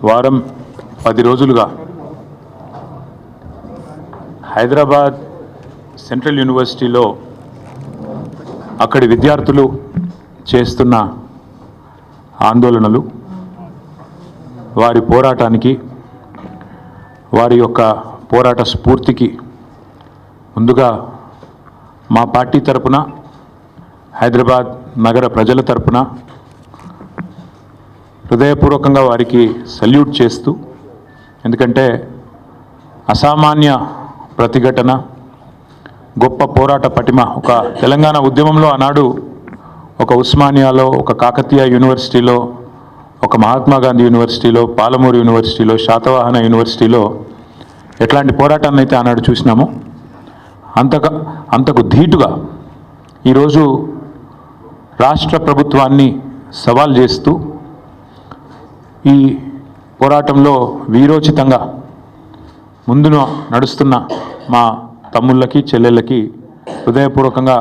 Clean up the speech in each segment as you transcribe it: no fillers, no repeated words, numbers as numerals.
వారం 10 రోజులుగా హైదరాబాద్ సెంట్రల్ యూనివర్సిటీలో అక్కడి విద్యార్థులు చేస్తున్న ఆందోళనలు, వారి పోరాటానికి, వారి యొక్క పోరాట స్ఫూర్తికి ముందుగా మా పార్టీ తరపున, హైదరాబాద్ నగర ప్రజల తరపున హృదయపూర్వకంగా వారికి సల్యూట్ చేస్తూ, ఎందుకంటే అసామాన్య ప్రతిఘటన, గొప్ప పోరాట పటిమ, ఒక తెలంగాణ ఉద్యమంలో ఆనాడు ఒక ఉస్మానియాలో, ఒక కాకతీయ యూనివర్సిటీలో, ఒక మహాత్మా గాంధీ యూనివర్సిటీలో, పాలమూరు యూనివర్సిటీలో, శాతవాహన యూనివర్సిటీలో ఎట్లాంటి పోరాటాన్ని అయితే ఆనాడు చూసినామో అంతకు ధీటుగా ఈరోజు రాష్ట్ర ప్రభుత్వాన్ని సవాల్ చేస్తూ ఈ పోరాటంలో వీరోచితంగా ముందున నడుస్తున్న మా తమ్ముళ్ళకి, చెల్లెళ్ళకి హృదయపూర్వకంగా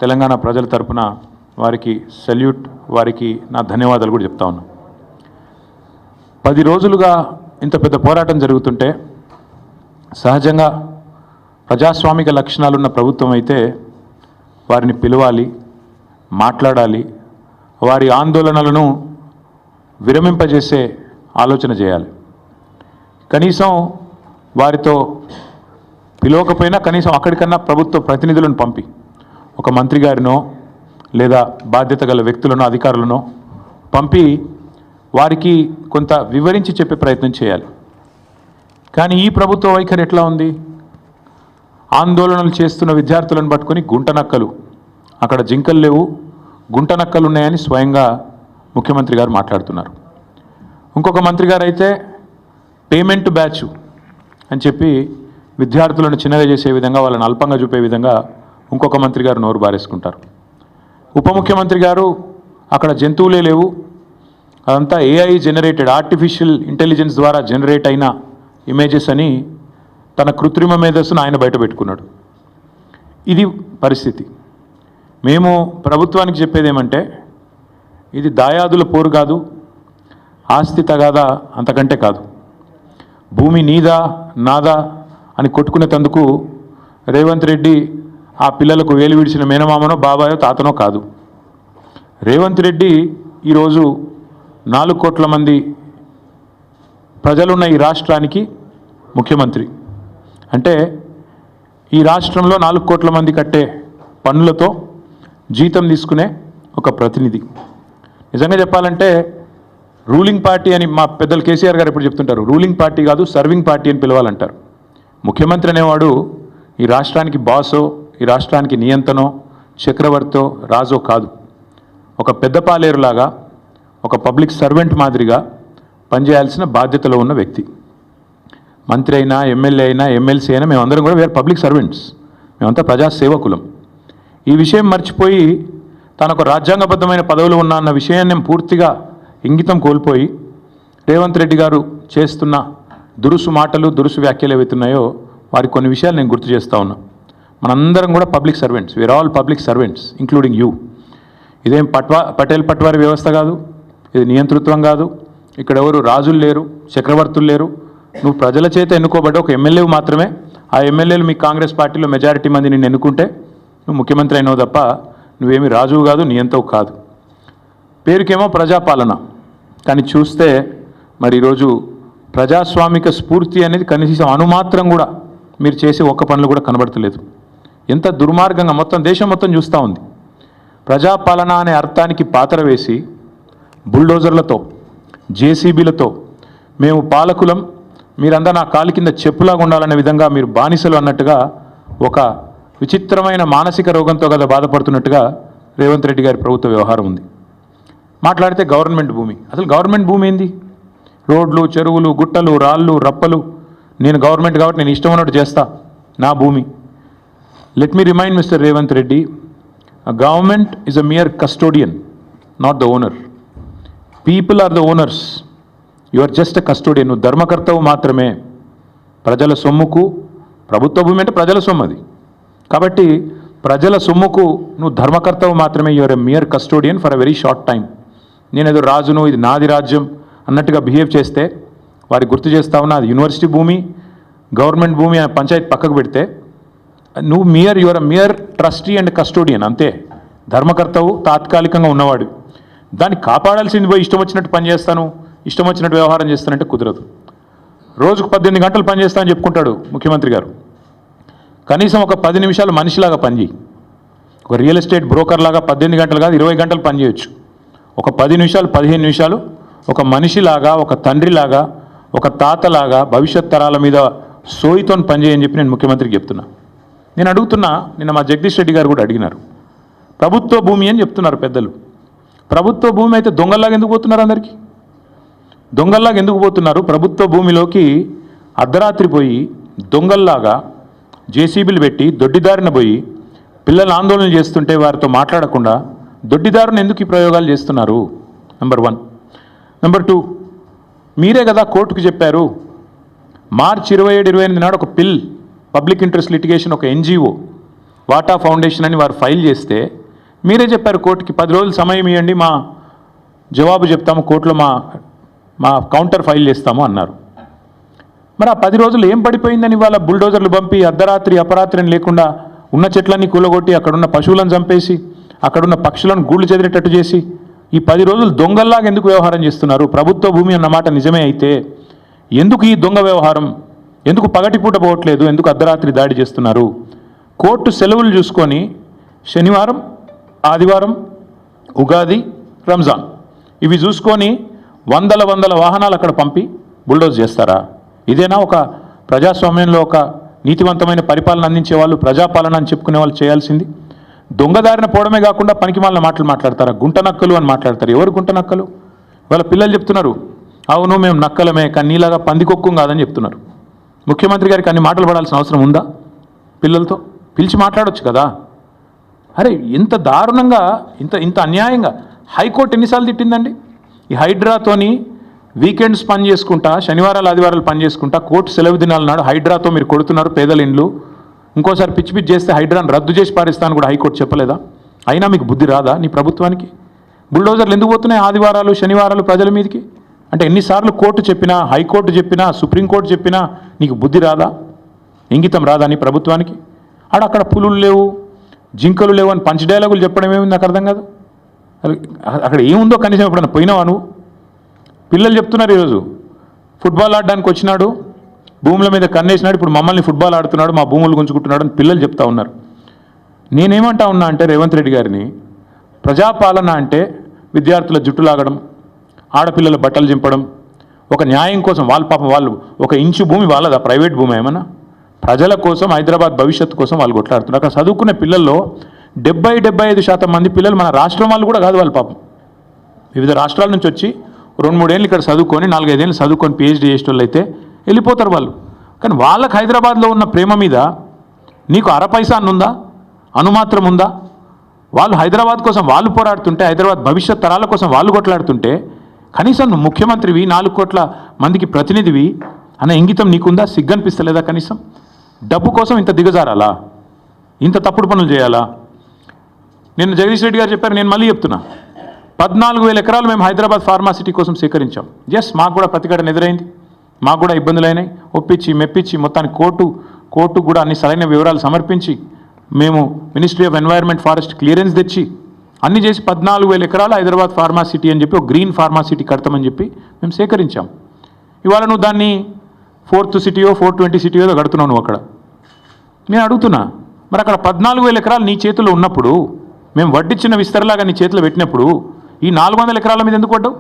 తెలంగాణ ప్రజల తరపున వారికి సల్యూట్, వారికి నా ధన్యవాదాలు కూడా చెప్తా ఉన్నా. 10 రోజులుగా ఇంత పెద్ద పోరాటం జరుగుతుంటే సహజంగా ప్రజాస్వామిక లక్షణాలున్న ప్రభుత్వం అయితే వారిని పిలవాలి, మాట్లాడాలి, వారి ఆందోళనలను విరమింపజేసే ఆలోచన చేయాలి. కనీసం వారితో పిలవకపోయినా కనీసం అక్కడికన్నా ప్రభుత్వ ప్రతినిధులను పంపి ఒక మంత్రి గారినో లేదా బాధ్యత గల వ్యక్తులను, అధికారులను పంపి వారికి కొంత వివరించి చెప్పే ప్రయత్నం చేయాలి. కానీ ఈ ప్రభుత్వ వైఖరి ఎట్లా ఉంది? ఆందోళనలు చేస్తున్న విద్యార్థులను పట్టుకొని గుంటనక్కలు, అక్కడ జింకలు లేవు, గుంటనక్కలు ఉన్నాయని స్వయంగా ముఖ్యమంత్రి గారు మాట్లాడుతున్నారు. ఇంకొక మంత్రి గారు అయితే పేమెంట్ బ్యాచ్ అని చెప్పి విద్యార్థులను చిన్నగా చేసే విధంగా, వాళ్ళని అల్పంగా చూపే విధంగా ఇంకొక మంత్రి గారు నోరు బారేసుకుంటారు. ఉప ముఖ్యమంత్రి గారు అక్కడ జంతువులే లేవు, అదంతా AI జనరేటెడ్, ఆర్టిఫిషియల్ ఇంటెలిజెన్స్ ద్వారా జనరేట్ అయిన ఇమేజెస్ అని తన కృత్రిమ మేధస్సును ఆయన బయటపెట్టుకున్నాడు. ఇది పరిస్థితి. మేము ప్రభుత్వానికి చెప్పేది ఏమంటే, ఇది దాయాదుల పోరు కాదు, ఆస్తి తగాదా అంతకంటే కాదు. భూమి నీదా నాదా అని కొట్టుకునేందుకు రేవంత్ రెడ్డి ఆ పిల్లలకు వేలు విడిచిన మేనమామనో, బాబాయో, తాతనో కాదు. రేవంత్ రెడ్డి ఈరోజు 4 కోట్ల మంది ప్రజలున్న ఈ రాష్ట్రానికి ముఖ్యమంత్రి. అంటే ఈ రాష్ట్రంలో 4 కోట్ల మంది కట్టే పన్నులతో జీతం తీసుకునే ఒక ప్రతినిధి. నిజంగా చెప్పాలంటే రూలింగ్ పార్టీ అని మా పెద్దలు కేసీఆర్ గారు ఎప్పుడు చెప్తుంటారు, రూలింగ్ పార్టీ కాదు సర్వింగ్ పార్టీ అని పిలవాలంటారు. ముఖ్యమంత్రి అనేవాడు ఈ రాష్ట్రానికి బాసో, ఈ రాష్ట్రానికి నియంతనో, చక్రవర్తో, రాజో కాదు. ఒక పెద్ద పాలేరులాగా, ఒక పబ్లిక్ సర్వెంట్ మాదిరిగా పనిచేయాల్సిన బాధ్యతలో ఉన్న వ్యక్తి. మంత్రి అయినా, ఎమ్మెల్యే అయినా, ఎమ్మెల్సీ అయినా మేమందరం కూడా వేరే పబ్లిక్ సర్వెంట్స్, మేమంతా ప్రజాసేవకులం. ఈ విషయం మర్చిపోయి తనకు రాజ్యాంగబద్ధమైన పదవులు ఉన్నా అన్న విషయాన్ని పూర్తిగా ఇంగితం కోల్పోయి రేవంత్ రెడ్డి గారు చేస్తున్న దురుసు మాటలు, దురుసు వ్యాఖ్యలు ఏవైతున్నాయో వారి కొన్ని విషయాలు నేను గుర్తు చేస్తూ ఉన్నా. మనందరం కూడా public servants, we are all public servants including you. ఇదేం పటేల్ పట్వారి వ్యవస్థ కాదు, ఇది నియంతృత్వం కాదు. ఇక్కడ ఎవరు రాజులు లేరు, చక్రవర్తులు లేరు. నువ్వు ప్రజల చేత ఎన్నుకోబడ్డ ఒక ఎమ్మెల్యే మాత్రమే. ఆ ఎమ్మెల్యేలు మీ కాంగ్రెస్ పార్టీలో మెజారిటీ మంది నిన్ను ఎన్నుకుంటే నువ్వు ముఖ్యమంత్రి అయినావు తప్ప నువ్వేమి రాజువు కాదు, నియంతవు కాదు. పేరుకేమో ప్రజాపాలన, కానీ చూస్తే మరి ఈరోజు ప్రజాస్వామిక స్ఫూర్తి అనేది కనీసం అనుమాత్రం కూడా మీరు చేసే ఒక్క పనులు కూడా కనబడతలేదు. ఎంత దుర్మార్గంగా మొత్తం దేశం మొత్తం చూస్తూ ఉంది. ప్రజాపాలన అనే అర్థానికి పాత్ర వేసి బుల్డోజర్లతో, జేసీబీలతో మేము పాలకులం, మీరందరూ నా కాలి కింద చెప్పులాగా ఉండాలనే విధంగా మీరు బానిసలు అన్నట్టుగా, ఒక విచిత్రమైన మానసిక రోగంతో కదా బాధపడుతున్నట్టుగా రేవంత్ రెడ్డి గారి ప్రభుత్వ వ్యవహారం ఉంది. మాట్లాడితే గవర్నమెంట్ భూమి, అసలు గవర్నమెంట్ భూమి ఏంది? రోడ్లు, చెరువులు, గుట్టలు, రాళ్ళు, రప్పలు, నేను గవర్నమెంట్ కాబట్టి నేను ఇష్టం ఉన్నట్టు చేస్తా, నా భూమి. Let me remind mister Revanth Reddy, government is a mere custodian, not the owner. People are the owners, you are just a custodian. నువ్వు ధర్మకర్తవు మాత్రమే. ప్రజల సొమ్ముకు, ప్రభుత్వ భూమి అంటే ప్రజల సొమ్ము అది కాబట్టి ప్రజల సొమ్ముకు నువ్వు ధర్మకర్తవు మాత్రమే. You are a mere custodian for a very short time. నేనేదో రాజును, ఇది నాది రాజ్యం అన్నట్టుగా బిహేవ్ చేస్తే వారికి గుర్తు చేస్తా ఉన్నా, అది యూనివర్సిటీ భూమి, గవర్నమెంట్ భూమి అని పంచాయతీ పక్కకు పెడితే నువ్వు your mere trustee and custodian అంతే. ధర్మకర్తవు తాత్కాలికంగా ఉన్నవాడు, దాన్ని కాపాడాల్సింది పోయి ఇష్టం వచ్చినట్టు పనిచేస్తాను, ఇష్టం వచ్చినట్టు వ్యవహారం చేస్తానంటే కుదరదు. రోజుకు 18 గంటలు పనిచేస్తా అని చెప్పుకుంటాడు ముఖ్యమంత్రి గారు. కనీసం ఒక 10 నిమిషాలు మనిషిలాగా పనిచేయి. ఒక రియల్ ఎస్టేట్ బ్రోకర్ లాగా 18 గంటలు కాదు 20 గంటలు పనిచేయచ్చు. ఒక 10 నిమిషాలు 15 నిమిషాలు ఒక మనిషిలాగా, ఒక తండ్రిలాగా, ఒక తాతలాగా భవిష్యత్ తరాల మీద సోయితో పనిచేయని చెప్పి నేను ముఖ్యమంత్రికి చెప్తున్నా. నేను అడుగుతున్నా, నిన్న మా జగదీష్ రెడ్డి గారు కూడా అడిగినారు, ప్రభుత్వ భూమి అని చెప్తున్నారు పెద్దలు. ప్రభుత్వ భూమి అయితే దొంగల్లాగా ఎందుకు పోతున్నారు? అందరికీ దొంగల్లాగా ఎందుకు పోతున్నారు? ప్రభుత్వ భూమిలోకి అర్ధరాత్రి పోయి దొంగల్లాగా జేసీబీలు పెట్టి దొడ్డిదారిన పోయి పిల్లలు ఆందోళన చేస్తుంటే వారితో మాట్లాడకుండా దొడ్డిదారుని ఎందుకు ఈ ప్రయోగాలు చేస్తున్నారు? నెంబర్ 1. నెంబర్ 2, మీరే కదా కోర్టుకు చెప్పారు, మార్చి 27-28 నాడు ఒక పబ్లిక్ ఇంట్రెస్ట్ లిటిగేషన్ ఒక NGO వాటా ఫౌండేషన్ అని వారు ఫైల్ చేస్తే మీరే చెప్పారు కోర్టుకి 10 రోజులు సమయం ఇవ్వండి, మా జవాబు చెప్తాము, కోర్టులో మా కౌంటర్ ఫైల్ చేస్తాము అన్నారు. మరి ఆ 10 రోజులు ఏం పడిపోయిందని వాళ్ళ బుల్డోజర్లు పంపి అర్ధరాత్రి అపరాత్రి లేకుండా ఉన్న చెట్లన్నీ కూలగొట్టి అక్కడున్న పశువులను చంపేసి అక్కడున్న పక్షులను గూళ్ళు చెదిరేటట్టు చేసి ఈ 10 రోజులు దొంగల్లాగా ఎందుకు వ్యవహారం చేస్తున్నారు? ప్రభుత్వ భూమి అన్నమాట నిజమే అయితే ఎందుకు ఈ దొంగ వ్యవహారం? ఎందుకు పగటిపూట పోవట్లేదు? ఎందుకు అర్ధరాత్రి దాడి చేస్తున్నారు? కోర్టు సెలవులు చూసుకొని శనివారం, ఆదివారం, ఉగాది, రంజాన్ ఇవి చూసుకొని వందల వాహనాలు అక్కడ పంపి బుల్డోజ్ చేస్తారా? ఇదేనా ఒక ప్రజాస్వామ్యంలో ఒక నీతివంతమైన పరిపాలన అందించే వాళ్ళు, ప్రజాపాలన అని చెప్పుకునే వాళ్ళు చేయాల్సింది? దొంగదారిన పోవడమే కాకుండా పనికిమాలిన మాటలు మాట్లాడతారా? గుంట నక్కలు అని మాట్లాడతారు. ఎవరు గుంట నక్కలు? వాళ్ళ పిల్లలు చెప్తున్నారు, అవును మేము నక్కలమే కానీ నీలాగా పందికొక్కు కాదని చెప్తున్నారు. ముఖ్యమంత్రి గారికి అన్ని మాటలు పడాల్సిన అవసరం ఉందా? పిల్లలతో పిలిచి మాట్లాడొచ్చు కదా. అరే ఇంత దారుణంగా, ఇంత అన్యాయంగా హైకోర్టు ఎన్నిసార్లు తిట్టిందండి? ఈ హైడ్రాతోని వీకెండ్స్ పని చేసుకుంటా, శనివారాలు ఆదివారాలు పని చేసుకుంటా, కోర్టు సెలవు దినాల నాడు హైడ్రాతో మీరు కొడుతున్నారు పేదల ఇండ్లు, ఇంకోసారి పిచ్చి చేస్తే హైడ్రాను రద్దు చేసి పారిస్తాను కూడా హైకోర్టు చెప్పలేదా? అయినా మీకు బుద్ధి రాదా నీ ప్రభుత్వానికి? బుల్డోజర్లు ఎందుకు పోతున్నాయి ఆదివారాలు శనివారాలు ప్రజల మీదకి? అంటే ఎన్నిసార్లు కోర్టు చెప్పినా, హైకోర్టు చెప్పినా, సుప్రీంకోర్టు చెప్పినా నీకు బుద్ధి రాదా? ఇంగితం రాదా నీ ప్రభుత్వానికి? అక్కడ పులులు లేవు, జింకలు లేవు అని పంచ్ డైలాగులు చెప్పడం ఏమింది నాకు అర్థం కాదు. అక్కడ ఏముందో కనీసం ఎప్పుడన్నా పోయినావా నువ్వు? పిల్లలు చెప్తున్నారు, ఈరోజు ఫుట్బాల్ ఆడడానికి వచ్చినాడు, భూముల మీద కన్నేసినాడు, ఇప్పుడు మమ్మల్ని ఫుట్బాల్ ఆడుతున్నాడు, మా భూములు గుంజుకుంటున్నాడు అని పిల్లలు చెప్తా ఉన్నారు. నేనేమంటా ఉన్నా అంటే రేవంత్ రెడ్డి గారిని, ప్రజాపాలన అంటే విద్యార్థుల జుట్టు లాగడం, ఆడపిల్లల బట్టలు చింపడం, ఒక న్యాయం కోసం వాళ్ళు ఒక ఇంచు భూమి వాళ్ళదా? ప్రైవేట్ భూమి ఏమన్నా? ప్రజల కోసం, హైదరాబాద్ భవిష్యత్తు కోసం వాళ్ళు కొట్లాడుతున్నారు. అక్కడ చదువుకునే పిల్లల్లో 70-75% మంది పిల్లలు మన రాష్ట్రం వాళ్ళు కూడా కాదు. వాళ్ళు పాపం వివిధ రాష్ట్రాల నుంచి వచ్చి 2-3 ఏళ్ళు ఇక్కడ చదువుకొని 4-5 ఏళ్ళు చదువుకొని PhD చేసేటోళ్ళు అయితే వెళ్ళిపోతారు వాళ్ళు. కానీ వాళ్ళకి హైదరాబాద్లో ఉన్న ప్రేమ మీద నీకు అరపైసా ఉందా? అనుమాత్రం ఉందా? వాళ్ళు హైదరాబాద్ కోసం వాళ్ళు పోరాడుతుంటే, హైదరాబాద్ భవిష్యత్ తరాల కోసం వాళ్ళు కొట్లాడుతుంటే కనీసం నువ్వు ముఖ్యమంత్రివి, 4 కోట్ల మందికి ప్రతినిధివి అన్న ఇంగితం నీకుందా? సిగ్గనిపిస్తలేదా? కనీసం డబ్బు కోసం ఇంత దిగజారాలా? ఇంత తప్పుడు పనులు చేయాలా? నేను జగదీష్ రెడ్డి గారు చెప్పారు, నేను మళ్ళీ చెప్తున్నా, 14,000 ఎకరాలు మేము హైదరాబాద్ ఫార్మాసిటీ కోసం సేకరించాం. మాకు కూడా ప్రతిఘటన ఎదురైంది, మాకు కూడా ఇబ్బందులు అయినాయి. ఒప్పించి మెప్పించి మొత్తానికి కోర్టు కూడా అన్ని సరైన వివరాలు సమర్పించి మేము ministry of environment forest clearance తెచ్చి అన్ని చేసి 14,000 ఎకరాలు హైదరాబాద్ ఫార్మాసిటీ అని చెప్పి ఒక గ్రీన్ ఫార్మాసిటీ కడతామని చెప్పి మేము సేకరించాం. ఇవాళ నువ్వు దాన్ని 4th సిటీయో 420 సిటీయో కడుతున్నావు నువ్వు అక్కడ. నేను అడుగుతున్నా, మరి అక్కడ 14,000 ఎకరాలు నీ చేతుల్లో ఉన్నప్పుడు, మేము వడ్డిచ్చిన విస్తరలాగా నీ చేతిలో పెట్టినప్పుడు ఈ 400 ఎకరాల మీద ఎందుకు పడ్డావు?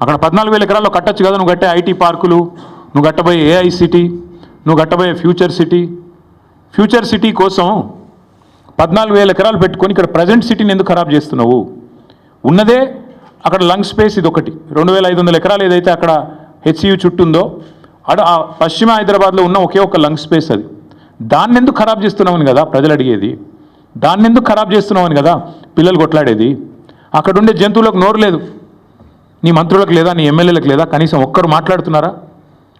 అక్కడ 14,000 ఎకరాల్లో కట్టచ్చు కదా. నువ్వు కట్టే IT పార్కులు, నువ్వు కట్టబోయే AI సిటీ, నువ్వు కట్టబోయే ఫ్యూచర్ సిటీ కోసం 14,000 ఎకరాలు పెట్టుకొని ఇక్కడ ప్రజెంట్ సిటీని ఎందుకు ఖరాబ్ చేస్తున్నావు? ఉన్నదే అక్కడ లంగ్ స్పేస్ ఇది ఒకటి, 2,500 ఎకరాలు ఏదైతే అక్కడ HCU చుట్టూ ఉందో ఆ పశ్చిమ హైదరాబాద్లో ఉన్న ఒకే ఒక లంగ్ స్పేస్ అది. దాన్ని ఎందుకు ఖరాబ్ చేస్తున్నామని కదా ప్రజలు అడిగేది. దాన్ని ఎందుకు ఖరాబ్ చేస్తున్నామని కదా పిల్లలు కొట్లాడేది. అక్కడ ఉండే జంతువులకు నోరు లేదు, నీ మంత్రులకు లేదా, నీ ఎమ్మెల్యేలకు లేదా? కనీసం ఒక్కరు మాట్లాడుతున్నారా?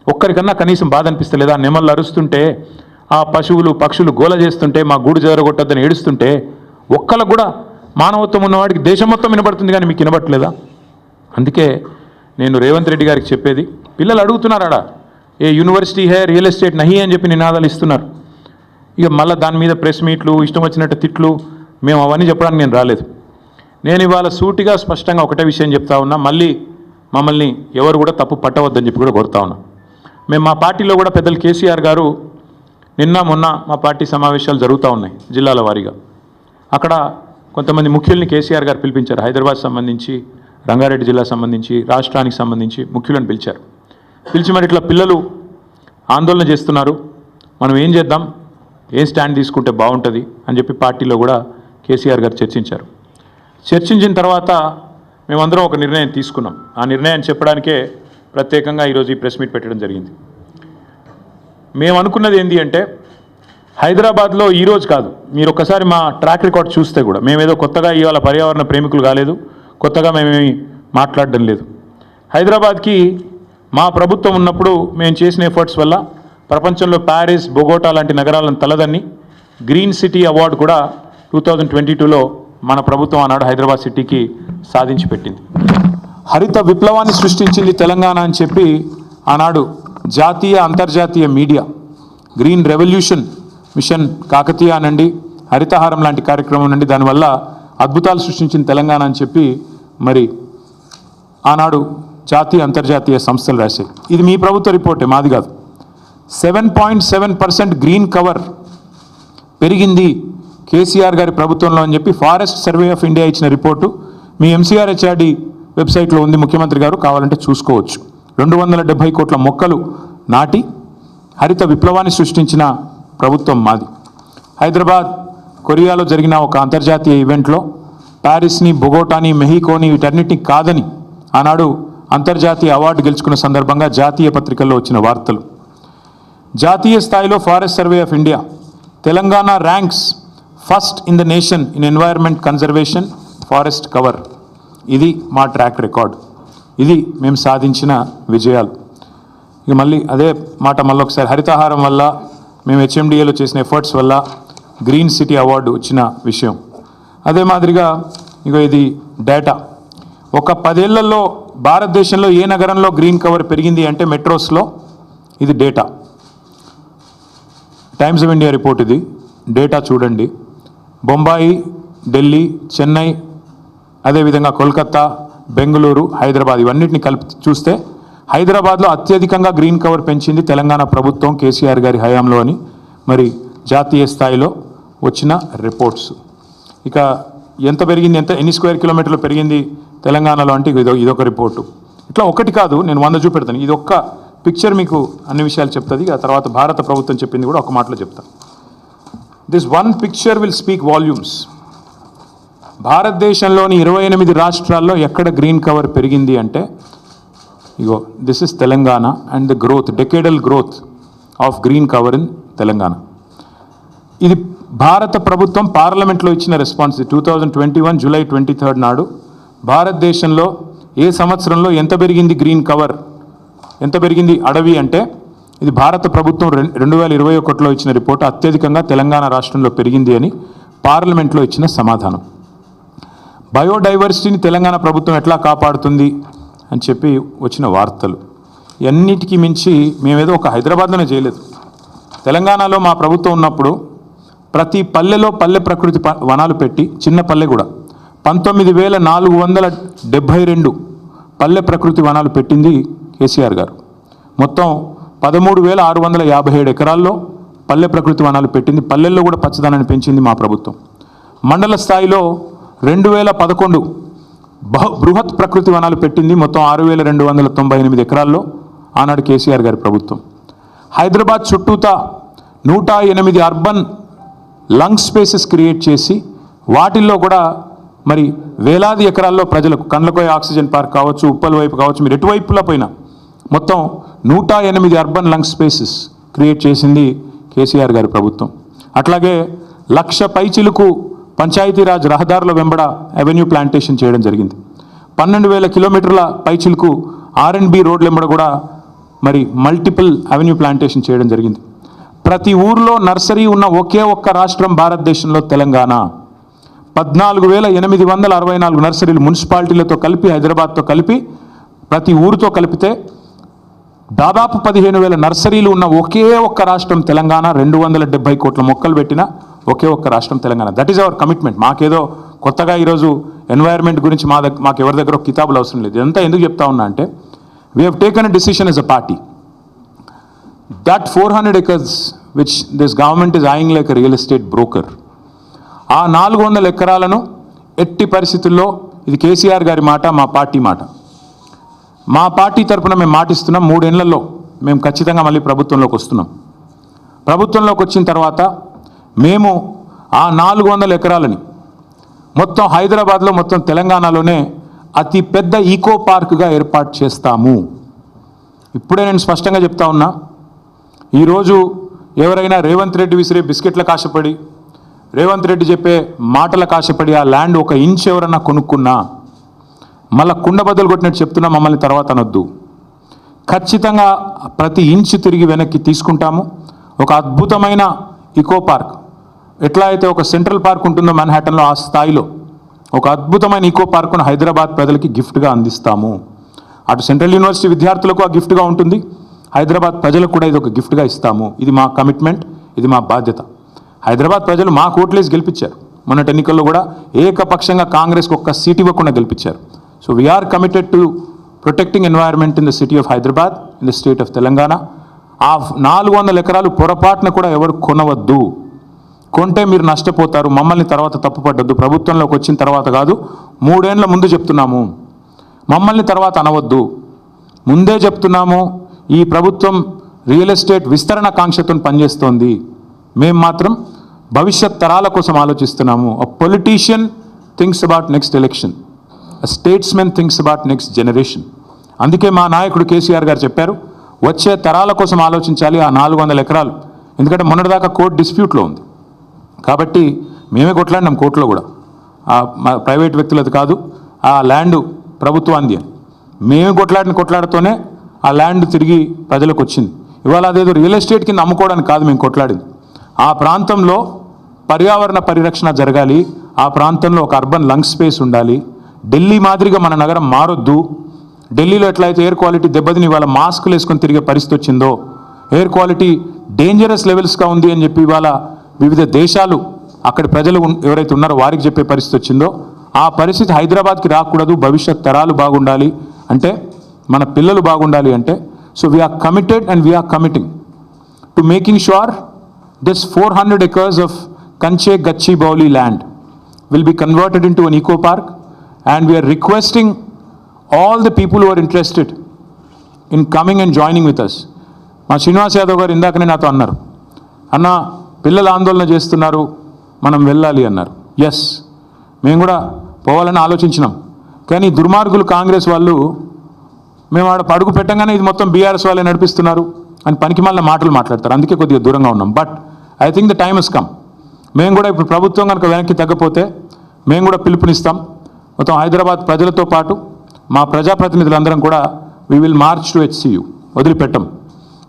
ఒక్కరికన్నా కనీసం బాధ అనిపిస్తలేదా? నెమళ్ళు అరుస్తుంటే, ఆ పశువులు పక్షులు గోల చేస్తుంటే, మా గూడు చెదరగొట్టద్దని ఏడుస్తుంటే ఒక్కళ్ళకు కూడా మానవత్వం ఉన్నవాడికి దేశం మొత్తం వినబడుతుంది, కానీ మీకు వినబట్టలేదా? అందుకే నేను రేవంత్ రెడ్డి గారికి చెప్పేది, పిల్లలు అడుగుతున్నారాడా ఏ యూనివర్సిటీ హే రియల్ ఎస్టేట్ నహి అని చెప్పి నినాదాలు ఇస్తున్నారు. ఇక మళ్ళీ దాని మీద ప్రెస్ మీట్లు, ఇష్టం వచ్చినట్టు తిట్లు, మేము అవన్నీ చెప్పడానికి నేను రాలేదు. నేను ఇవాళ సూటిగా స్పష్టంగా ఒకటే విషయం చెప్తా ఉన్నా, మళ్ళీ మమ్మల్ని ఎవరు కూడా తప్పు పట్టవద్దని చెప్పి కూడా కోరుతా ఉన్నా. మేము మా పార్టీలో కూడా పెద్దలు కేసీఆర్ గారు నిన్న మొన్న మా పార్టీ సమావేశాలు జరుగుతూ ఉన్నాయి జిల్లాల వారీగా. అక్కడ కొంతమంది ముఖ్యుల్ని కేసీఆర్ గారు పిలిపించారు. హైదరాబాద్ సంబంధించి, రంగారెడ్డి జిల్లా సంబంధించి, రాష్ట్రానికి సంబంధించి ముఖ్యులను పిలిచారు. పిలిచి మరి ఇట్లా పిల్లలు ఆందోళన చేస్తున్నారు, మనం ఏం చేద్దాం, ఏం స్టాండ్ తీసుకుంటే బాగుంటుంది అని చెప్పి పార్టీలో కూడా కేసీఆర్ గారు చర్చించారు. చర్చించిన తర్వాత మేమందరం ఒక నిర్ణయం తీసుకున్నాం. ఆ నిర్ణయాన్ని చెప్పడానికే ప్రత్యేకంగా ఈరోజు ఈ ప్రెస్ మీట్ పెట్టడం జరిగింది. మేము అనుకున్నది ఏంటి అంటే, హైదరాబాద్లో ఈరోజు కాదు, మీరు ఒక్కసారి మా ట్రాక్ రికార్డ్ చూస్తే కూడా మేమేదో కొత్తగా ఇవాళ పర్యావరణ ప్రేమికులు కాలేదు, కొత్తగా మేమేమి మాట్లాడడం లేదు. హైదరాబాద్కి మా ప్రభుత్వం ఉన్నప్పుడు మేము చేసిన ఎఫర్ట్స్ వల్ల ప్రపంచంలో ప్యారిస్, బొగోటా లాంటి నగరాలను తలదన్ని గ్రీన్ సిటీ అవార్డు కూడా 2022లో మన ప్రభుత్వం ఆనాడు హైదరాబాద్ సిటీకి సాధించి పెట్టింది. హరిత విప్లవాన్ని సృష్టించింది తెలంగాణ అని చెప్పి ఆనాడు జాతీయ అంతర్జాతీయ media green revolution mission Kakatiya అనండి, హరితహారం లాంటి కార్యక్రమం నుండి దానివల్ల అద్భుతాలు సృష్టించిన తెలంగాణ అని చెప్పి మరి ఆనాడు జాతీయ అంతర్జాతీయ సంస్థలు రాశాయి. ఇది మీ ప్రభుత్వ రిపోర్టే, మాది కాదు. 7.7% గ్రీన్ కవర్ పెరిగింది కేసీఆర్ గారి ప్రభుత్వంలో అని చెప్పి ఫారెస్ట్ సర్వే ఆఫ్ ఇండియా ఇచ్చిన రిపోర్టు మీ MCRHRD వెబ్సైట్లో ఉంది, ముఖ్యమంత్రి గారు కావాలంటే చూసుకోవచ్చు. 270 కోట్ల మొక్కలు నాటి హరిత విప్లవాన్ని సృష్టించిన ప్రభుత్వం మాది. హైదరాబాద్, కొరియాలో జరిగిన ఒక అంతర్జాతీయ ఈవెంట్లో ప్యారిస్ని, బొగోటాని, మెహికోని వీటన్నిటిని కాదని ఆనాడు అంతర్జాతీయ అవార్డు గెలుచుకున్న సందర్భంగా జాతీయ పత్రికల్లో వచ్చిన వార్తలు. జాతీయ స్థాయిలో forest survey of India Telangana ranks first in the nation in environment conservation forest cover. ఇది మా ట్రాక్ రికార్డ్, ఇది మేము సాధించిన విజయాలు. ఇక మళ్ళీ అదే మాట మళ్ళొకసారి, హరితహారం వల్ల మేము HMDAలో చేసిన ఎఫర్ట్స్ వల్ల గ్రీన్ సిటీ అవార్డు వచ్చిన విషయం. అదే మాదిరిగా ఇగో ఇది డేటా. ఒక 10 ఏళ్లలో భారతదేశంలో ఏ నగరంలో గ్రీన్ కవర్ పెరిగింది అంటే మెట్రోస్లో. ఇది data, times of India report. ఇది డేటా చూడండి. బొంబాయి, ఢిల్లీ, చెన్నై, అదేవిధంగా కోల్కతా, బెంగళూరు, హైదరాబాద్ ఇవన్నిటిని కలిపి చూస్తే హైదరాబాద్లో అత్యధికంగా గ్రీన్ కవర్ పెంచింది తెలంగాణ ప్రభుత్వం కేసీఆర్ గారి హయాంలో అని మరి జాతీయ స్థాయిలో వచ్చిన రిపోర్ట్స్. ఇక ఎంత పెరిగింది, ఎన్ని స్క్వేర్ కిలోమీటర్లు పెరిగింది తెలంగాణలో అంటే ఇదొక రిపోర్టు. ఇట్లా ఒకటి కాదు, నేను 100 చూపెడతాను. ఇది ఒక్క పిక్చర్ మీకు అన్ని విషయాలు చెప్తుంది. ఆ తర్వాత భారత ప్రభుత్వం చెప్పింది కూడా ఒక మాటలో చెప్తాను. This one picture will speak volumes. భారతదేశంలోని 28 రాష్ట్రాల్లో ఎక్కడ గ్రీన్ కవర్ పెరిగింది అంటే ఇగో this is Telangana and the growth, decadal growth of green cover in Telangana. ఇది భారత ప్రభుత్వం పార్లమెంట్లో ఇచ్చిన రెస్పాన్స్. 2021 జూలై 23 నాడు భారతదేశంలో ఏ సంవత్సరంలో ఎంత పెరిగింది గ్రీన్ కవర్, ఎంత పెరిగింది అడవి అంటే ఇది భారత ప్రభుత్వం 2021లో ఇచ్చిన రిపోర్టు. అత్యధికంగా తెలంగాణ రాష్ట్రంలో పెరిగింది అని పార్లమెంట్లో ఇచ్చిన సమాధానం. బయోడైవర్సిటీని తెలంగాణ ప్రభుత్వం ఎట్లా కాపాడుతుంది అని చెప్పి వచ్చిన వార్తలు. అన్నిటికీ మించి మేమేదో ఒక హైదరాబాద్లోనే చేయలేదు. తెలంగాణలో మా ప్రభుత్వం ఉన్నప్పుడు ప్రతి పల్లెలో పల్లె ప్రకృతి వనాలు పెట్టి, చిన్న పల్లె కూడా 19,472 పల్లె ప్రకృతి వనాలు పెట్టింది కేసీఆర్ గారు. మొత్తం 13,657 ఎకరాల్లో పల్లె ప్రకృతి వనాలు పెట్టింది. పల్లెల్లో కూడా పచ్చదనాన్ని పెంచింది మా ప్రభుత్వం. మండల స్థాయిలో 2011 బృహత్ ప్రకృతి వనాలు పెట్టింది. మొత్తం 6,298 ఎకరాల్లో ఆనాడు కేసీఆర్ గారి ప్రభుత్వం. హైదరాబాద్ చుట్టూతా 108 అర్బన్ లంగ్ స్పేసెస్ క్రియేట్ చేసి వాటిల్లో కూడా మరి వేలాది ఎకరాల్లో ప్రజలకు కండ్లకోయ ఆక్సిజన్ పార్క్ కావచ్చు, ఉప్పల్ వైపు కావచ్చు, మీరు ఎటువైపులా పోయినా మొత్తం 108 అర్బన్ లంగ్ స్పేసెస్ క్రియేట్ చేసింది కేసీఆర్ గారి ప్రభుత్వం. అట్లాగే 1,00,000 పైచిలుకు పంచాయతీరాజ్ రహదారుల వెంబడ అవెన్యూ ప్లాంటేషన్ చేయడం జరిగింది. 12,000 కిలోమీటర్ల పైచిలుకు R&B రోడ్ల వెంబడ కూడా మరి మల్టిపుల్ అవెన్యూ ప్లాంటేషన్ చేయడం జరిగింది. ప్రతి ఊర్లో నర్సరీ ఉన్న ఒకే ఒక్క రాష్ట్రం భారతదేశంలో తెలంగాణ. 14,864 నర్సరీలు మున్సిపాలిటీలతో కలిపి, హైదరాబాద్తో కలిపి ప్రతి ఊరితో కలిపితే దాదాపు 15,000 నర్సరీలు ఉన్న ఒకే ఒక్క రాష్ట్రం తెలంగాణ. 270 కోట్ల మొక్కలు పెట్టిన ఒకే ఒక్క రాష్ట్రం Telangana. That is our commitment. మాకేదో కొత్తగా ఈరోజు ఎన్వైర్న్మెంట్ గురించి మాకు ఎవరి దగ్గర కితాబులు అవసరం లేదు. ఇదంతా ఎందుకు చెప్తా ఉన్నా అంటే we have taken a decision as a party that 400 acres which this government is eyeing like a real estate broker, ఆ 400 ఎకరాలను ఎట్టి పరిస్థితుల్లో, ఇది కేసీఆర్ గారి మాట, మా పార్టీ మాట, మా పార్టీ తరఫున మేము మాటిస్తున్నాం, 3 ఏళ్లలో మేము ఖచ్చితంగా మళ్ళీ ప్రభుత్వంలోకి వస్తున్నాం. ప్రభుత్వంలోకి వచ్చిన తర్వాత మేము ఆ 400 ఎకరాలని మొత్తం హైదరాబాద్లో, మొత్తం తెలంగాణలోనే అతి పెద్ద ఈకో పార్క్గా ఏర్పాటు చేస్తాము. ఇప్పుడే నేను స్పష్టంగా చెప్తా ఉన్నా, ఈరోజు ఎవరైనా రేవంత్ రెడ్డి విసిరే బిస్కెట్లకు ఆశపడి, రేవంత్ రెడ్డి చెప్పే మాటలకు ఆశపడి ఆ ల్యాండ్ 1 ఇంచ్ ఎవరన్నా కొనుక్కున్నా మళ్ళీ కుండ బద్దలు కొట్టినట్టు చెప్తున్నా, మమ్మల్ని తర్వాత అనొద్దు. ఖచ్చితంగా ప్రతి ఇంచు తిరిగి వెనక్కి తీసుకుంటాము. ఒక అద్భుతమైన ఈకో పార్క్, ఎట్లా అయితే ఒక సెంట్రల్ పార్క్ ఉంటుందో మన్హాటన్లో, ఆ స్థాయిలో ఒక అద్భుతమైన ఈకో పార్కును హైదరాబాద్ ప్రజలకి గిఫ్ట్గా అందిస్తాము. అటు సెంట్రల్ యూనివర్సిటీ విద్యార్థులకు ఆ గిఫ్ట్గా ఉంటుంది, హైదరాబాద్ ప్రజలకు కూడా ఇది ఒక గిఫ్ట్గా ఇస్తాము. ఇది మా కమిట్మెంట్, ఇది మా బాధ్యత. హైదరాబాద్ ప్రజలు మా ఓట్లేసి గెలిపించారు. మొన్నటి ఎన్నికల్లో కూడా ఏకపక్షంగా కాంగ్రెస్కి 1 సీట్ ఇవ్వకుండా గెలిపించారు. So we are committed to protecting environment in the city of Hyderabad, in the state of Telangana. ఆ 400 ఎకరాలు పొరపాటున కూడా ఎవరు కొనవద్దు. కొంటే మీరు నష్టపోతారు, మమ్మల్ని తర్వాత తప్పుపడ్డద్దు. ప్రభుత్వంలోకి వచ్చిన తర్వాత కాదు, 3 ఏళ్ల ముందు చెప్తున్నాము. మమ్మల్ని తర్వాత అనవద్దు, ముందే చెప్తున్నాము. ఈ ప్రభుత్వం రియల్ ఎస్టేట్ విస్తరణ కాంక్షతో పనిచేస్తోంది. మేము మాత్రం భవిష్యత్ తరాల కోసం ఆలోచిస్తున్నాము. A politician thinks about next election, a statesmen thinks about next generation. అందుకే మా నాయకుడు కేసీఆర్ గారు చెప్పారు, వచ్చే తరాల కోసం ఆలోచించాలి ఆ 400 ఎకరాలు. ఎందుకంటే మొన్నటిదాకా కోర్టు డిస్ప్యూట్లో ఉంది కాబట్టి మేమే కొట్లాడినాం కోర్టులో కూడా. ప్రైవేట్ వ్యక్తులది కాదు, ఆ ల్యాండ్ ప్రభుత్వాంది అని మేము కొట్లాడుతూనే ఆ ల్యాండ్ తిరిగి ప్రజలకు వచ్చింది. ఇవాళ అదేదో రియల్ ఎస్టేట్ కింద అమ్ముకోవడానికి కాదు మేము కొట్లాడింది. ఆ ప్రాంతంలో పర్యావరణ పరిరక్షణ జరగాలి, ఆ ప్రాంతంలో ఒక అర్బన్ లంగ్ స్పేస్ ఉండాలి. ఢిల్లీ మాదిరిగా మన నగరం మారొద్దు. ఢిల్లీలో ఎట్లయితే ఎయిర్ క్వాలిటీ దెబ్బతిని ఇవాళ మాస్కులు వేసుకొని తిరిగే పరిస్థితి వచ్చిందో, ఎయిర్ క్వాలిటీ డేంజరస్ లెవెల్స్గా ఉంది అని చెప్పి ఇవాళ వివిధ దేశాలు అక్కడి ప్రజలు ఎవరైతే ఉన్నారో వారికి చెప్పే పరిస్థితి వచ్చిందో, ఆ పరిస్థితి హైదరాబాద్కి రాకూడదు. భవిష్యత్ తరాలు బాగుండాలి అంటే, మన పిల్లలు బాగుండాలి అంటే, so we are committed and we are committing to making sure this 400 acres of Kanche Gachibowli land will be converted into an eco park, and we are requesting all the people who are interested in coming and joining with us. మా శ్రీనివాస్ యాదవ్ గారు ఇందాకనే నాతో అన్నారు, అన్న పిల్లలు ఆందోళన చేస్తున్నారు, మనం వెళ్ళాలి అన్నారు. ఎస్, మేము కూడా పోవాలని ఆలోచించినాం. కానీ దుర్మార్గులు కాంగ్రెస్ వాళ్ళు మేము ఆడ అడుగు పెట్టంగానే ఇది మొత్తం బీఆర్ఎస్ వాళ్ళే నడిపిస్తున్నారు అని పనికిమాలిన మాటలు మాట్లాడతారు. అందుకే కొద్దిగా దూరంగా ఉన్నాం. But I think the time has come. మేము కూడా ఇప్పుడు ప్రభుత్వం కనుక వెనక్కి తగ్గపోతే మేము కూడా పిలుపునిస్తాం. మొత్తం హైదరాబాద్ ప్రజలతో పాటు మా ప్రజాప్రతినిధులందరం కూడా we will March to HCU. వదిలిపెట్టం.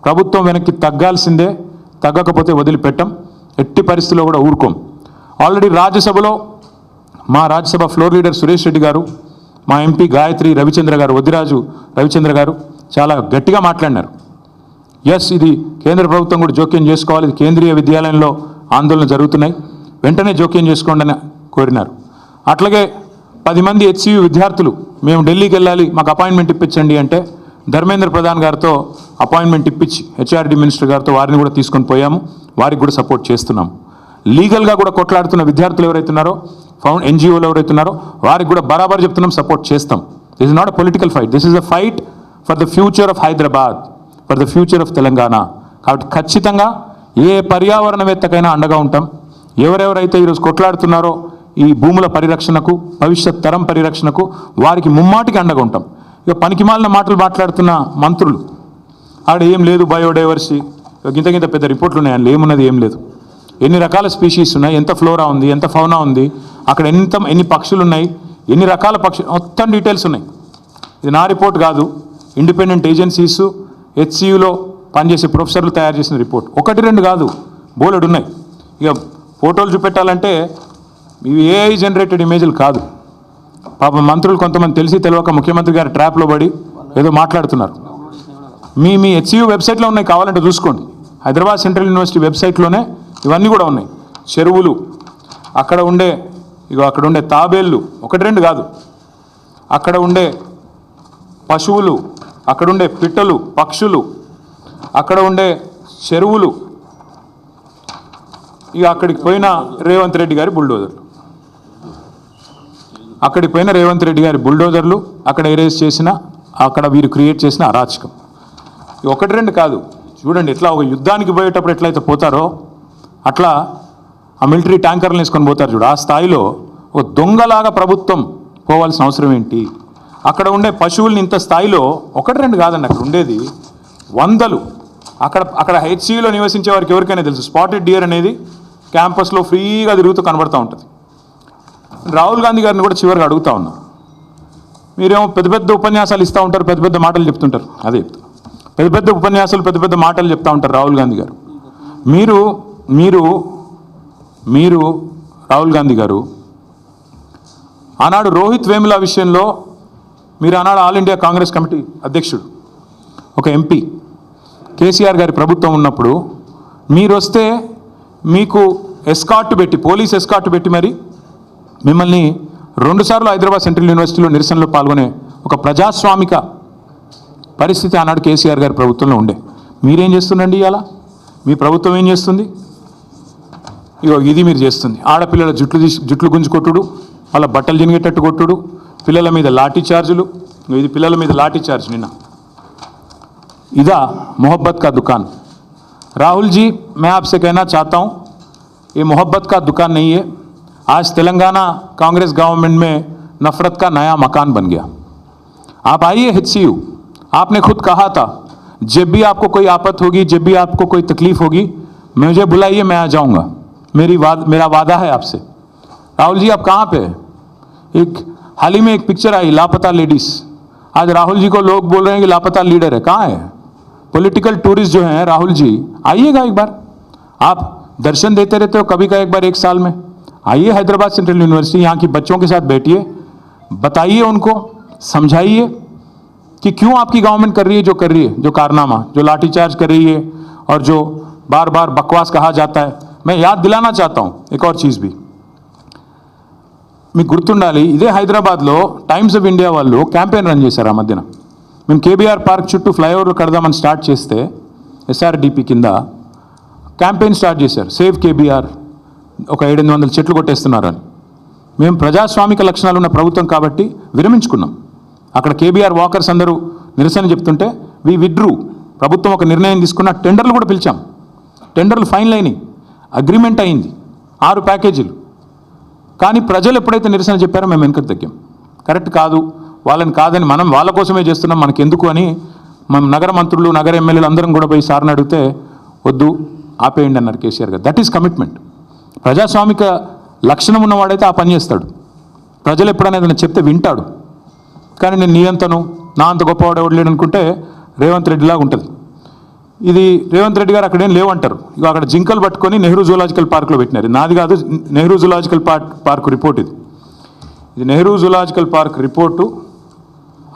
ప్రభుత్వం వెనక్కి తగ్గాల్సిందే, తగ్గకపోతే వదిలిపెట్టం. ఎట్టి పరిస్థితుల్లో కూడా ఊరుకోం. ఆల్రెడీ రాజ్యసభలో మా రాజ్యసభ ఫ్లోర్ లీడర్ సురేష్ రెడ్డి గారు, మా ఎంపీ గాయత్రి రవిచంద్ర గారు, వద్దిరాజు రవిచంద్ర గారు చాలా గట్టిగా మాట్లాడినారు. ఎస్, ఇది కేంద్ర ప్రభుత్వం కూడా జోక్యం చేసుకోవాలి, ఇది కేంద్రీయ విద్యాలయంలో ఆందోళన జరుగుతున్నాయి, వెంటనే జోక్యం చేసుకోండి అని కోరినారు. అట్లాగే 10 మంది HCU విద్యార్థులు మేము ఢిల్లీకి వెళ్ళాలి, మాకు అపాయింట్మెంట్ ఇప్పించండి అంటే ధర్మేంద్ర ప్రధాన్ గారితో అపాయింట్మెంట్ ఇప్పించి HRD మినిస్టర్ గారితో వారిని కూడా తీసుకొని పోయాము. వారికి కూడా సపోర్ట్ చేస్తున్నాము. లీగల్గా కూడా కొట్లాడుతున్న విద్యార్థులు ఎవరైతే ఉన్నారో, NGOలు ఎవరైతే ఉన్నారో వారికి కూడా బరాబర్ చెప్తున్నాం, సపోర్ట్ చేస్తాం. This is not a political fight, this is a fight for the future of Hyderabad, for the future of Telangana. కాబట్టి ఖచ్చితంగా ఏ పర్యావరణవేత్తకైనా అండగా ఉంటాం. ఎవరెవరైతే ఈరోజు కొట్లాడుతున్నారో ఈ భూముల పరిరక్షణకు, భవిష్యత్ తరం పరిరక్షణకు, వారికి ముమ్మాటికి అండగా ఉంటాం. ఇక పనికిమాలిన మాటలు మాట్లాడుతున్న మంత్రులు, ఆడ ఏం లేదు బయోడైవర్సిటీ, గింత పెద్ద రిపోర్ట్లు ఉన్నాయి, అందులో ఏమున్నది ఏం లేదు. ఎన్ని రకాల స్పీషీస్ ఉన్నాయి, ఎంత ఫ్లోరా ఉంది, ఎంత ఫౌనా ఉంది, అక్కడ ఎన్ని పక్షులు ఉన్నాయి, ఎన్ని రకాల పక్షులు, మొత్తం డీటెయిల్స్ ఉన్నాయి. ఇది నా రిపోర్ట్ కాదు, ఇండిపెండెంట్ ఏజెన్సీస్ HCUలో పనిచేసే ప్రొఫెసర్లు తయారు చేసిన రిపోర్ట్. 1-2 కాదు, బోలెడు ఉన్నాయి. ఇక ఫోటోలు చూపెట్టాలంటే ఇవి AI జనరేటెడ్ ఇమేజ్లు కాదు. పాపం మంత్రులు కొంతమంది తెలిసి తెలియక ముఖ్యమంత్రి గారి ట్రాప్లో పడి ఏదో మాట్లాడుతున్నారు. మీ హెచ్సియు వెబ్సైట్లో ఉన్నాయి, కావాలంటే చూసుకోండి. హైదరాబాద్ సెంట్రల్ యూనివర్సిటీ వెబ్సైట్లోనే ఇవన్నీ కూడా ఉన్నాయి. చెరువులు, అక్కడ ఉండే తాబేళ్ళు, ఒకటి రెండు కాదు, అక్కడ ఉండే పశువులు, అక్కడ ఉండే పిట్టలు, పక్షులు, అక్కడ ఉండే చెరువులు, ఇక అక్కడికి పోయిన రేవంత్ రెడ్డి గారి బుల్డోజర్లు, అక్కడ ఎరేజ్ చేసిన, అక్కడ వీరు క్రియేట్ చేసిన అరాచకం. ఒకటి రెండు కాదు, చూడండి ఎట్లా ఒక యుద్ధానికి పోయేటప్పుడు ఎట్లయితే పోతారో అట్లా ఆ మిలిటరీ ట్యాంకర్లు వేసుకొని పోతారు చూడు, ఆ స్థాయిలో ఒక దొంగలాగా ప్రభుత్వం పోవాల్సిన అవసరం ఏంటి? అక్కడ ఉండే పశువుల్ని ఇంత స్థాయిలో ఒకటి రెండు కాదండి, అక్కడ ఉండేది వందలు. అక్కడ హెచ్సియులో నివసించే వారికి ఎవరికైనా తెలుసు, స్పాటెడ్ డియర్ అనేది క్యాంపస్లో ఫ్రీగా తిరుగుతూ కనబడుతూ ఉంటుంది. రాహుల్ గాంధీ గారిని కూడా చివరిగా అడుగుతా ఉన్నా, మీరేమో పెద్ద పెద్ద ఉపన్యాసాలు ఇస్తూ ఉంటారు, పెద్ద పెద్ద మాటలు చెప్తుంటారు, అదే పెద్ద పెద్ద ఉపన్యాసాలు, పెద్ద పెద్ద మాటలు చెప్తూ ఉంటారు రాహుల్ గాంధీ గారు. మీరు రాహుల్ గాంధీ గారు ఆనాడు రోహిత్ వేముల విషయంలో మీరు ఆనాడు ఆల్ ఇండియా కాంగ్రెస్ కమిటీ అధ్యక్షుడు, ఒక ఎంపీ, కేసీఆర్ గారి ప్రభుత్వం ఉన్నప్పుడు మీరు వస్తే మీకు ఎస్కార్ట్ పెట్టి, పోలీస్ ఎస్కార్ట్ పెట్టి మరి మిమ్మల్ని 2 సార్లు హైదరాబాద్ సెంట్రల్ యూనివర్సిటీలో నిరసనలో పాల్గొనే ఒక ప్రజాస్వామిక పరిస్థితి ఆనాడు కేసీఆర్ గారి ప్రభుత్వంలో ఉండే. మీరేం చేస్తుండండి ఇవాళ? మీ ప్రభుత్వం ఏం చేస్తుంది? ఇది మీరు చేస్తుంది. ఆడపిల్లల జుట్లు గుంజుకొట్టుడు, వాళ్ళ బట్టలు జినిగేటట్టు కొట్టుడు, పిల్లల మీద లాఠీ చార్జులు. ఇది పిల్లల మీద లాఠీ చార్జ్ నిన్న. इदा मोहब्बत का दुकान। राहुल जी, मैं आपसे कहना चाहता हूँ, ये मोहब्बत का दुकान नहीं है। आज तेलंगाना कांग्रेस गवर्नमेंट में नफरत का नया मकान बन गया। आप आइए HCU, आपने खुद कहा था जब भी आपको कोई आफत होगी, जब भी आपको कोई तकलीफ होगी, मुझे बुलाइए, मैं आ जाऊँगा। मेरा वादा है आपसे। राहुल जी, आप कहाँ पे है? हाल ही में एक पिक्चर आई, लापता लेडीज़। आज राहुल जी को लोग बोल रहे हैं कि लापता लीडर है। कहाँ है? पॉलिटिकल टूरिस्ट जो हैं राहुल जी, आइएगा एक बार। आप दर्शन देते रहते हो कभी का एक बार 1 साल में, आइए हैदराबाद सेंट्रल यूनिवर्सिटी, यहाँ की बच्चों के साथ बैठिए, बताइए उनको, समझाइए कि क्यों आपकी गवर्नमेंट कर रही है जो कर रही है, जो कारनामा, जो लाठीचार्ज कर रही है और जो बार बार बकवास कहा जाता है। मैं याद दिलाना चाहता हूँ एक और चीज़ भी, మీకు గుర్తుండాలి, ఇదే హైదరాబాద్లో టైమ్స్ ఆఫ్ ఇండియా వాళ్ళు క్యాంపెయిన్ రన్ చేశారు. ఆ మధ్యన మేము కేబీఆర్ పార్క్ చుట్టూ ఫ్లైఓవర్లు కడదామని స్టార్ట్ చేస్తే SRDP కింద క్యాంపెయిన్ స్టార్ట్ చేశారు, సేవ్ కేబీఆర్, ఒక 700 చెట్లు కొట్టేస్తున్నారని. మేము ప్రజాస్వామిక లక్షణాలు ఉన్న ప్రభుత్వం కాబట్టి విరమించుకున్నాం. అక్కడ కేబీఆర్ వాకర్స్ అందరూ నిరసన చెప్తుంటే వి విడ్రూ. ప్రభుత్వం ఒక నిర్ణయం తీసుకున్న, టెండర్లు కూడా పిలిచాం, టెండర్లు ఫైనల్ అయినాయి, అగ్రిమెంట్ అయింది, 6 ప్యాకేజీలు. కానీ ప్రజలు ఎప్పుడైతే నిరసన చెప్పారో మేము వెనుకకు తగ్గాం. కరెక్ట్ కాదు, వాళ్ళని కాదని, మనం వాళ్ళ కోసమే చేస్తున్నాం, మనకి ఎందుకు అని మనం నగర మంత్రులు, నగర ఎమ్మెల్యేలు అందరం కూడా పోయి సార్ని అడిగితే వద్దు, ఆపేయండి అన్నారు కేసీఆర్ గారు. That is commitment. ప్రజాస్వామిక లక్షణం ఉన్నవాడైతే ఆ పని చేస్తాడు. ప్రజలు ఎప్పుడైనా ఏదైనా చెప్తే వింటాడు. కానీ నేను నీ అంతను, నా అంత గొప్పవాడు ఎవడు లేడు అనుకుంటే రేవంత్ రెడ్డిలాగా ఉంటుంది. ఇది రేవంత్ రెడ్డి గారు అక్కడేం లేవంటారు. ఇక అక్కడ జింకలు పట్టుకొని నెహ్రూ జూలాజికల్ పార్క్లో పెట్టినారు. నాది కాదు, నెహ్రూ జూలాజికల్ పార్క్ రిపోర్ట్ ఇది. నెహ్రూ జూలాజికల్ పార్క్ రిపోర్టు,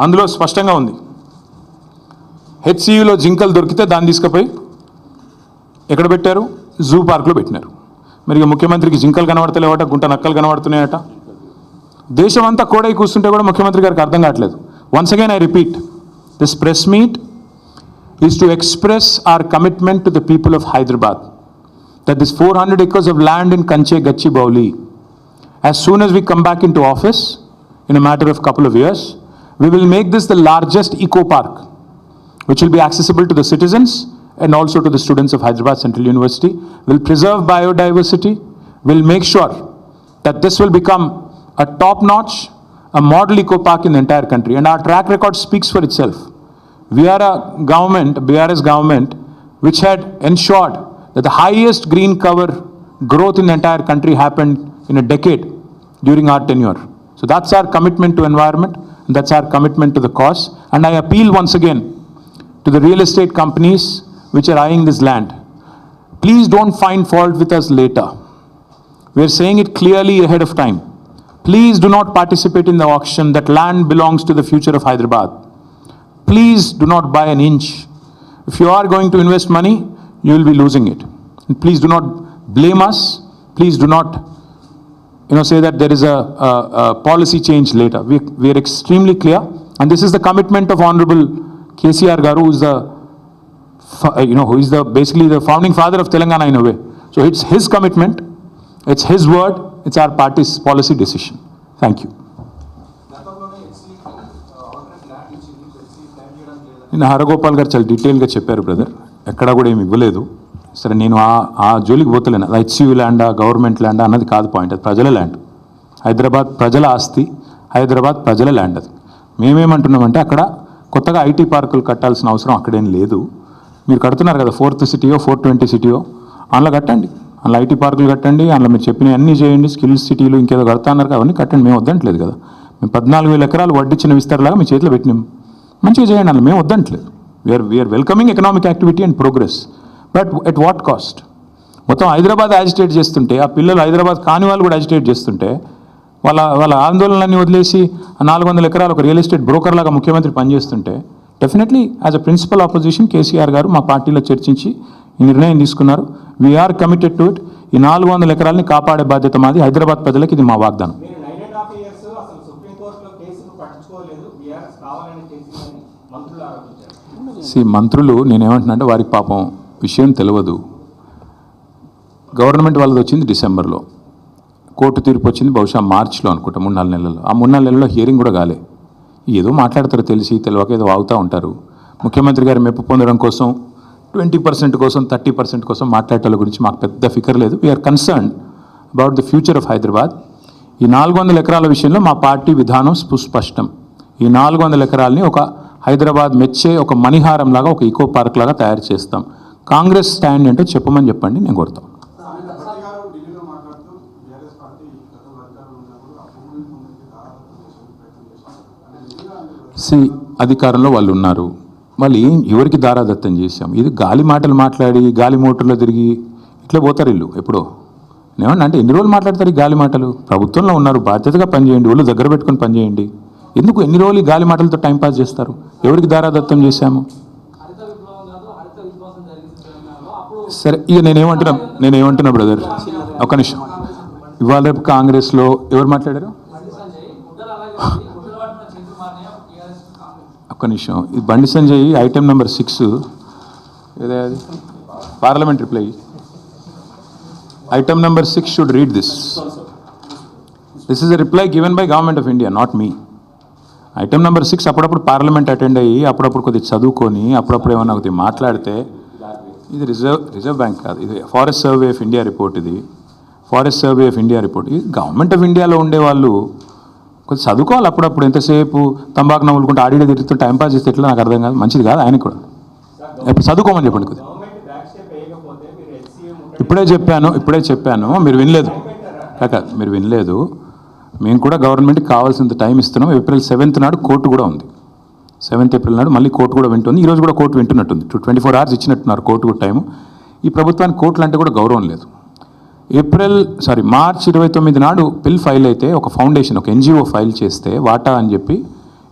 అందులో స్పష్టంగా ఉంది, HCUలో జింకలు దొరికితే దాన్ని తీసుకుపోయి ఎక్కడ పెట్టారు? జూ పార్క్లో పెట్టినారు. మరి ఇక ముఖ్యమంత్రికి జింకలు కనబడతలేవట, గుంట నక్కలు కనబడుతున్నాయట. దేశం అంతా కోడై కూర్చుంటే కూడా ముఖ్యమంత్రి గారికి అర్థం కావట్లేదు. Once again I repeat, this press meet is to express our commitment to the people of Hyderabad that this 400 acres of land in Kanche Gachibowli, as soon as we come back into office in a matter of couple of years, we will make this the largest eco park which will be accessible to the citizens and also to the students of Hyderabad Central University. Will preserve biodiversity, will make sure that this will become a top notch, a model eco park in the entire country, and our track record speaks for itself. We are a government, BRS government, which had ensured that the highest green cover growth in the entire country happened in a decade during our tenure. So that's our commitment to environment, and that's our commitment to the cause. And I appeal once again to the real estate companies which are eyeing this land. Please don't find fault with us later. We are saying it clearly ahead of time. Please do not participate in the auction. That land belongs to the future of Hyderabad. please do not buy an inch. If you are going to invest money, you will be losing it. And please do not blame us. Please do not, say that there is a policy change later. We are extremely clear, and this is the commitment of Honorable KCR Garu, who is basically the founding father of Telangana in a way. So it's his commitment, it's his word, it's our party's policy decision. Thank you. నేను హరగోపాల్ గారు చాలా డీటెయిల్గా చెప్పారు brother, ఎక్కడా కూడా ఏమి ఇవ్వలేదు. సరే, నేను ఆ జోలికి పోతలేను. అది హెచ్సియు ల్యాండా గవర్నమెంట్ ల్యాండా అన్నది కాదు పాయింట్, అది ప్రజల ల్యాండ్. హైదరాబాద్ ప్రజల ఆస్తి, హైదరాబాద్ ప్రజల ల్యాండ్. అది మేమేమంటున్నామంటే అక్కడ కొత్తగా ఐటీ పార్కులు కట్టాల్సిన అవసరం అక్కడేం లేదు. మీరు కడుతున్నారు కదా 4th సిటీయో 420 సిటీయో, అందులో కట్టండి, అందులో ఐటీ పార్కులు కట్టండి, అందులో మీరు చెప్పినవి అన్నీ చేయండి. స్కిల్స్ సిటీలు ఇంకేదో కడతాన్నారు, అవన్నీ కట్టండి, మేము వద్దంటలేదు కదా. మేము 14,000 ఎకరాలు వడ్డిచ్చిన విస్తారలాగా మీ చేతిలో పెట్టినాం, మంచిగా చేయండి, అందులో మేము వద్దంటలేదు. We are welcoming economic activity and progress, but at what cost? మొత్తం హైదరాబాద్ యాజిటేట్ చేస్తుంటే, ఆ పిల్లలు హైదరాబాద్ కాని వాళ్ళు కూడా యాజిటేట్ చేస్తుంటే, వాళ్ళ ఆందోళనలన్నీ వదిలేసి 400 ఎకరాలు ఒక రియల్ ఎస్టేట్ బ్రోకర్ లాగా ముఖ్యమంత్రి పనిచేస్తుంటే, definitely as a principal opposition KCR garu మా పార్టీలో చర్చించి ఈ నిర్ణయం తీసుకున్నారు. We are committed to it. ఈ 400 ఎకరాలని కాపాడే బాధ్యత మాది. హైదరాబాద్ ప్రజలకు ఇది మా వాగ్దానం. మంత్రులు నేనేమంటున్నా అంటే వారికి పాపం విషయం తెలియదు. గవర్నమెంట్ వాళ్ళది వచ్చింది డిసెంబర్లో, కోర్టు తీర్పు వచ్చింది బహుశా మార్చిలో అనుకుంటా, 3-4 నెలల్లో. ఆ 3-4 నెలల్లో హియరింగ్ కూడా కాలే. ఏదో మాట్లాడతారు, తెలియక ఏదో వాగుతూ ఉంటారు. ముఖ్యమంత్రి గారు మెప్పు పొందడం కోసం 20% కోసం 30% కోసం మాట్లాడటం గురించి మాకు పెద్ద ఫికర్ లేదు. We are concern about the future of Hyderabad. ఈ 400 ఎకరాల విషయంలో మా పార్టీ విధానం సుస్పష్టం. ఈ 400 ఎకరాలని ఒక హైదరాబాద్ మెచ్చే ఒక మణిహారం లాగా, ఒక ఈకో పార్క్ లాగా తయారు చేస్తాం. కాంగ్రెస్ స్టాండ్ ఏంటో చెప్పమని చెప్పండి, నేను కొడతాం. అధికారంలో వాళ్ళు ఉన్నారు, వాళ్ళు ఎవరికి దారాదత్తం చేశాం? ఇది గాలి మాటలు మాట్లాడి గాలి మోటార్లో తిరిగి ఇట్లా పోతారు వీళ్ళు. ఎప్పుడో ఏమన్నా అంటే ఎన్ని రోజులు మాట్లాడతారు ఈ గాలి మాటలు? ప్రభుత్వంలో ఉన్నారు, బాధ్యతగా పనిచేయండి, వాళ్ళు దగ్గర పెట్టుకొని పనిచేయండి. ఎందుకు ఎన్ని రోజులు ఈ గాలి మాటలతో టైంపాస్ చేస్తారు? ఎవరికి దారాదత్తం చేశాము? సరే, ఇక నేనేమంటున్నా బ్రదర్, ఒక నిమిషం. ఇవాళ రేపు కాంగ్రెస్లో ఎవరు మాట్లాడారు? ఒక్క నిమిషం. ఇది బండి సంజయ్ ఐటెం నెంబర్ 6 ఏదో అది parliament reply. Item number 6 should read this. This is a reply given by government of India, not me. Item number 6 అప్పుడప్పుడు పార్లమెంట్ అటెండ్ అయ్యి అప్పుడప్పుడు కొద్దిగా చదువుకొని అప్పుడప్పుడు ఏమన్నా కొద్దిగా మాట్లాడితే, ఇది రిజర్వ్ బ్యాంక్ కాదు, ఇది forest survey of India report. ఇది forest survey of India report. ఇది గవర్నమెంట్ ఆఫ్ ఇండియాలో ఉండేవాళ్ళు కొంచెం చదువుకోవాలి అప్పుడప్పుడు. ఎంతసేపు తంబాకు నవ్వులుకుంటే ఆడియో తిరుగుతూ టైంపాస్ చేస్తే ఎట్లా నాకు అర్థం కాదు, మంచిది కాదు. ఆయనకు కూడా ఇప్పుడు చదువుకోమని చెప్పండి కొద్దిగా. ఇప్పుడే చెప్పాను, మీరు వినలేదు కాక, మీరు వినలేదు. మేము కూడా గవర్నమెంట్కి కావాల్సినంత టైం ఇస్తున్నాం. ఏప్రిల్ 7th నాడు కోర్టు కూడా ఉంది. 7th ఏప్రిల్ నాడు మళ్ళీ కోర్టు కూడా వింటుంది. ఈరోజు కూడా కోర్టు వింటున్నట్టుంది. 24 hours ఇచ్చినట్టున్నారు కోర్టు కూడా టైము. ఈ ప్రభుత్వానికి కోర్టులు అంటే కూడా గౌరవం లేదు. మార్చ్ 29 నాడు బిల్ ఫైల్ అయితే ఒక ఫౌండేషన్, ఒక NGO ఫైల్ చేస్తే వాటా అని చెప్పి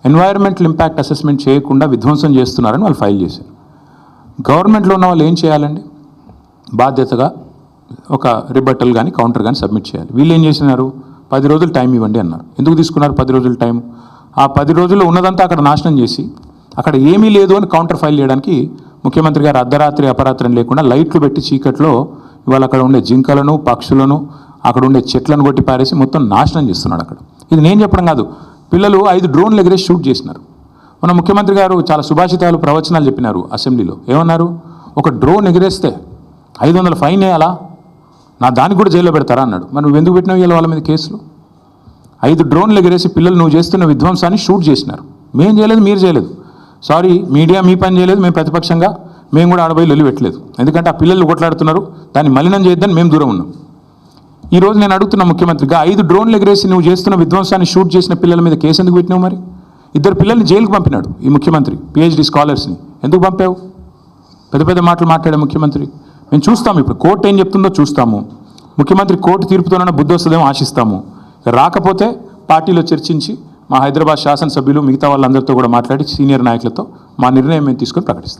ఎన్వైరన్మెంటల్ ఇంపాక్ట్ అసెస్మెంట్ చేయకుండా విధ్వంసం చేస్తున్నారని వాళ్ళు ఫైల్ చేశారు. గవర్నమెంట్లో ఉన్న వాళ్ళు ఏం చేయాలండి? బాధ్యతగా ఒక రిబట్టల్ కానీ కౌంటర్ కానీ సబ్మిట్ చేయాలి. వీళ్ళు ఏం చేసినారు? 10 రోజులు టైం ఇవ్వండి అన్నారు. ఎందుకు తీసుకున్నారు 10 రోజులు టైం? ఆ 10 రోజుల్లో ఉన్నదంతా అక్కడ నాశనం చేసి అక్కడ ఏమీ లేదు అని కౌంటర్ ఫైల్ చేయడానికి ముఖ్యమంత్రి గారు అర్ధరాత్రి అపరాత్రం లేకుండా లైట్లు పెట్టి చీకట్లో ఇవాళ అక్కడ ఉండే జింకలను, పక్షులను, అక్కడ ఉండే చెట్లను కొట్టి పారేసి మొత్తం నాశనం చేస్తున్నాడు అక్కడ. ఇది నేను చెప్పడం కాదు, పిల్లలు 5 డ్రోన్లు ఎగిరేసి షూట్ చేసినారు. మన ముఖ్యమంత్రి గారు చాలా సుభాషితాలు, ప్రవచనాలు చెప్పినారు అసెంబ్లీలో. ఏమన్నారు? ఒక డ్రోన్ ఎగిరేస్తే 500 ఫైన్ వేయాలా, దానికి కూడా జైల్లో పెడతారా అన్నాడు. మరి నువ్వు ఎందుకు పెట్టినావు ఇవాళ వాళ్ళ మీద కేసులు? 5 డ్రోన్లు ఎగిరేసి పిల్లలు నువ్వు చేస్తున్న విధ్వంసాన్ని షూట్ చేసినారు. మేం చేయలేదు, మీరు చేయలేదు. సారీ, మీడియా మీ పని చేయలేదు, మేము ప్రతిపక్షంగా మేము కూడా ఆడబోయి లొల్లి పెట్టలేదు. ఎందుకంటే ఆ పిల్లలు కొట్లాడుతున్నారు, దాన్ని మలినం చేయొద్దని మేము దూరం ఉన్నాం. ఈరోజు నేను అడుగుతున్న ముఖ్యమంత్రిగా 5 డ్రోన్లు ఎగిరేసి నువ్వు చేస్తున్న విధ్వంసాన్ని షూట్ చేసిన పిల్లల మీద కేసు ఎందుకు పెట్టినావు? మరి 2 పిల్లల్ని జైలుకు పంపినాడు ఈ ముఖ్యమంత్రి, PhD స్కాలర్స్ని. ఎందుకు పంపావు? పెద్ద పెద్ద మాటలు మాట్లాడే ముఖ్యమంత్రి. మేము చూస్తాము, ఇప్పుడు కోర్టు ఏం చెప్తుందో చూస్తాము. ముఖ్యమంత్రి కోర్టు తీర్పుతోనైనా బుద్ధి వస్తుందేమో ఆశిస్తాము. రాకపోతే పార్టీలో చర్చించి మా హైదరాబాద్ శాసనసభ్యులు మిగతా వాళ్ళందరితో కూడా మాట్లాడి సీనియర్ నాయకులతో మా నిర్ణయం మేము తీసుకొని ప్రకటిస్తాం.